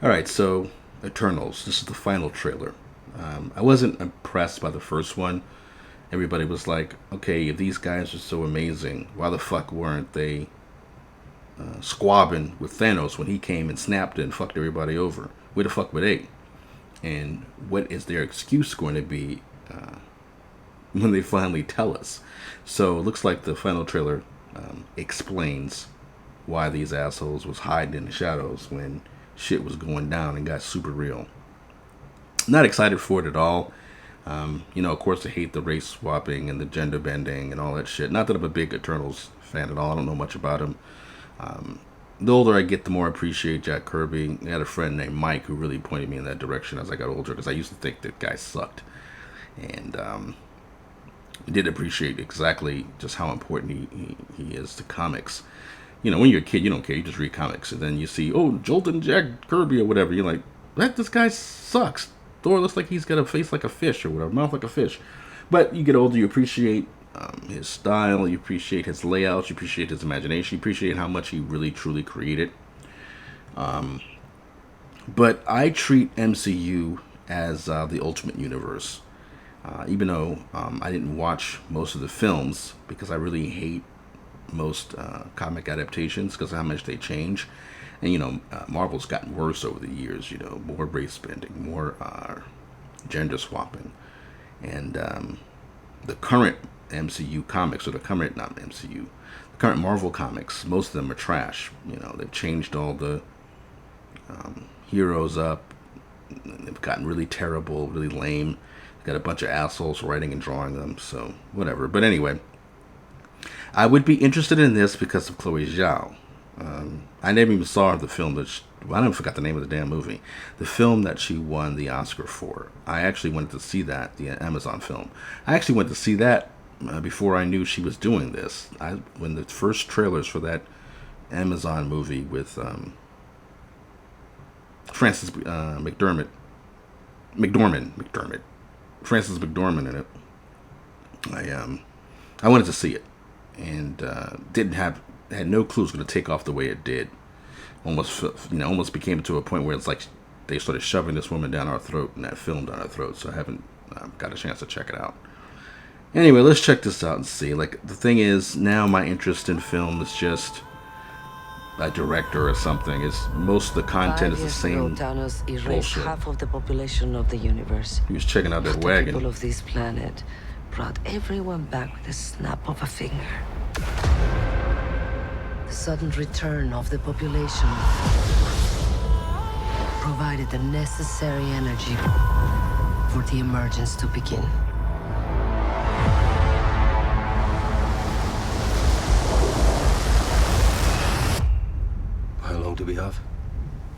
All right, so Eternals. This is the final trailer. I wasn't impressed by the first one. Everybody was like, okay, if these guys are so amazing, why the fuck weren't they squabbing with Thanos when he came and snapped it and fucked everybody over? Where the fuck were they? And what is their excuse going to be when they finally tell us? So it looks like the final trailer explains why these assholes was hiding in the shadows when shit was going down and got super real. Not excited for it at all. Of course, I hate the race swapping and the gender bending and all that shit. Not that I'm a big Eternals fan at all. I don't know much about him. The older I get, the more I appreciate Jack Kirby. I had a friend named Mike who really pointed me in that direction as I got older because I used to think that guy sucked. And I did appreciate exactly just how important he is to comics. When you're a kid, you don't care. You just read comics. And then you see, oh, Jolton Jack Kirby or whatever. You're like, this guy sucks. Thor looks like he's got a face like a fish or whatever, mouth like a fish. But you get older, you appreciate his style, you appreciate his layouts, you appreciate his imagination, you appreciate how much he really truly created. But I treat MCU as the ultimate universe. Even though I didn't watch most of the films because I really hate most comic adaptations because of how much they change. And Marvel's gotten worse over the years. More race bending, more gender swapping, and the current MCU comics, or the current not MCU, the current Marvel comics, most of them are trash. They've changed all the heroes up. They've gotten really terrible, really lame. Got a bunch of assholes writing and drawing them, so whatever. But anyway, I would be interested in this because of Chloe Zhao. I never even saw the film I never forgot the name of the damn movie. The film that she won the Oscar for. I actually went to see that, the Amazon film. I actually went to see that before I knew she was doing this. When the first trailers for that Amazon movie with Frances McDormand, Frances McDormand in it. I wanted to see it, and had no clue it was going to take off the way it did. Almost became to a point where it's like they started shoving this woman down our throat and that film down our throat. So I haven't got a chance to check it out. Anyway, let's check this out and see. Like, the thing is, now my interest in film is just a director or something. Most of the content is the same Thanos erased bullshit. half of the population of the universe. He was checking out that But the wagon. people of this planet brought everyone back with a snap of a finger. The sudden return of the population provided the necessary energy for the emergence to begin. How long do we have?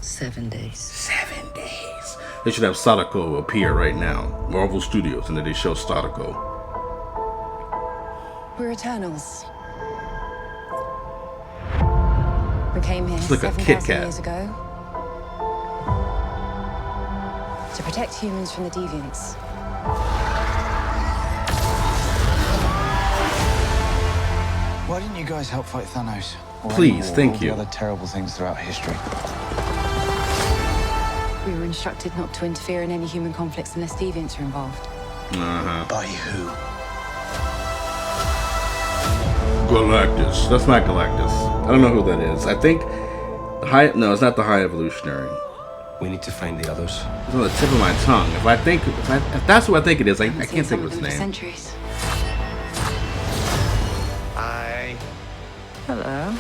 7 days. 7 days. They should have Sadako appear right now. Marvel Studios, and then they show Sadako. We're Eternals. We came here It's like a Kit 7,000 Kat. years ago to protect humans from the deviants. Why didn't you guys help fight Thanos? Or Please, any war, thank all you. The other terrible things throughout history. We were instructed not to interfere in any human conflicts unless deviants are involved. By who? Galactus. That's not Galactus. I don't know who that is. I think No, it's not the High Evolutionary. We need to find the others. It's on the tip of my tongue. If that's what I think it is, I can't think of his For name. centuries. Hi. Hello.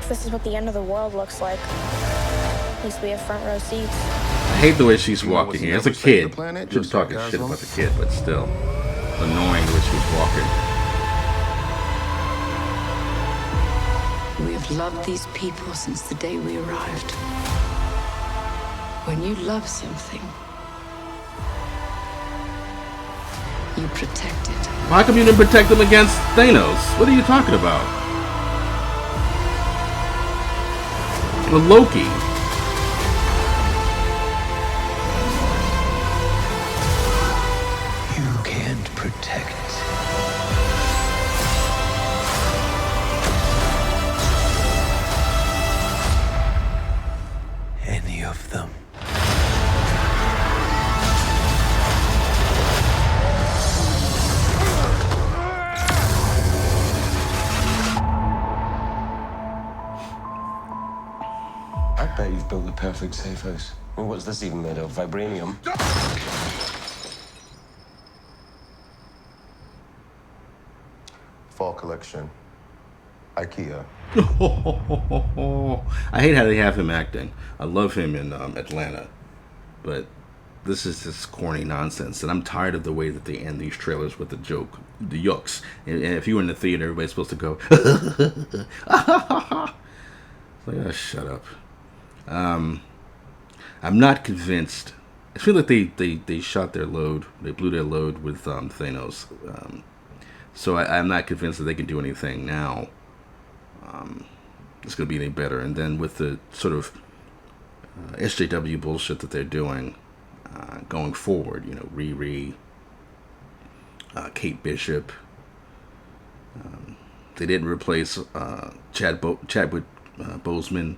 This is what the end of the world looks like. At least we have front row seats. I hate the way she's walking here. As a never saved kid, the planet, shouldn't just talking like shit Aslan. about the kid, but still, it's annoying the way she's walking. We have loved these people since the day we arrived. When you love something, you protect it. Why come you didn't protect them against Thanos? What are you talking about? With Loki. You can't protect. Any many of them? I bet you've built the perfect safe house. Well, what's this even made of? Vibranium? Fall collection. IKEA. I hate how they have him acting. I love him in Atlanta, but this is just corny nonsense, and I'm tired of the way that they end these trailers with the joke, the yucks. And if you were in the theater, everybody's supposed to go, like, oh, shut up. I'm not convinced. I feel like they shot their load. They blew their load with Thanos. So I'm not convinced that they can do anything now. It's going to be any better. And then with the sort of SJW bullshit that they're doing going forward, you know, Riri, Kate Bishop. They didn't replace Chadwick Boseman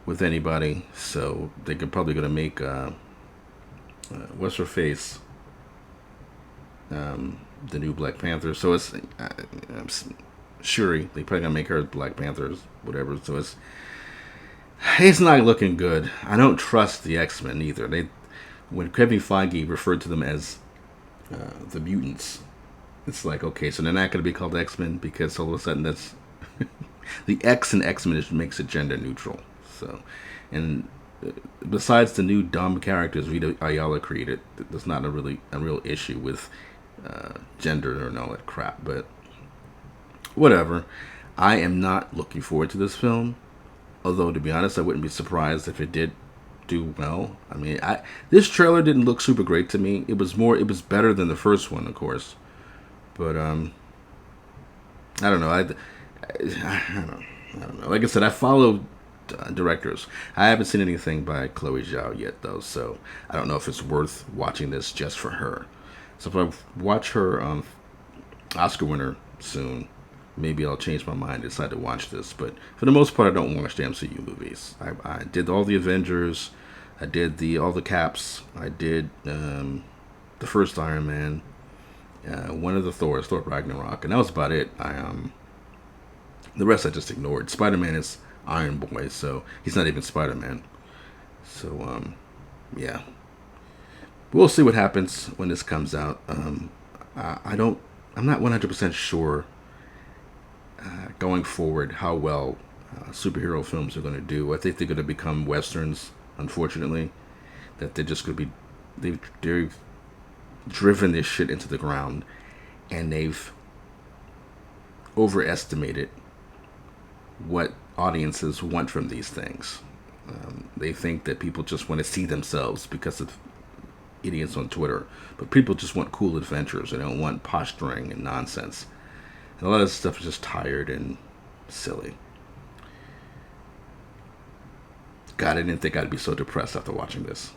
with anybody, so they're probably going to make what's her face, the new Black Panther. So it's Shuri. They probably gonna make her Black Panthers, whatever. So it's not looking good. I don't trust the X-Men either. When Kevin Feige referred to them as the mutants, it's like, okay, so they're not going to be called X-Men because all of a sudden that's the X in X-Men just makes it gender neutral. So, and besides the new dumb characters Rita Ayala created, there's not a real issue with gender and all that crap. But whatever. I am not looking forward to this film. Although, to be honest, I wouldn't be surprised if it did do well. I mean, this trailer didn't look super great to me. It was better than the first one, of course. But I don't know. I don't know. Like I said, I follow directors. I haven't seen anything by Chloe Zhao yet, though. So I don't know if it's worth watching this just for her. So if I watch her Oscar winner soon, maybe I'll change my mind and decide to watch this. But for the most part, I don't watch the MCU movies. I did all the Avengers. I did all the Caps. I did the first Iron Man. One of the Thor Ragnarok, and that was about it. The rest I just ignored. Spider-Man is Iron Boy, so he's not even Spider-Man. So yeah, we'll see what happens when this comes out. I'm not 100% sure going forward how well superhero films are going to do. I think they're going to become westerns, unfortunately. That they're just going to be they've driven this shit into the ground, and they've overestimated what audiences want from these things. They think that people just want to see themselves because of idiots on Twitter, but people just want cool adventures. They don't want posturing and nonsense. And a lot of this stuff is just tired and silly. God, I didn't think I'd be so depressed after watching this.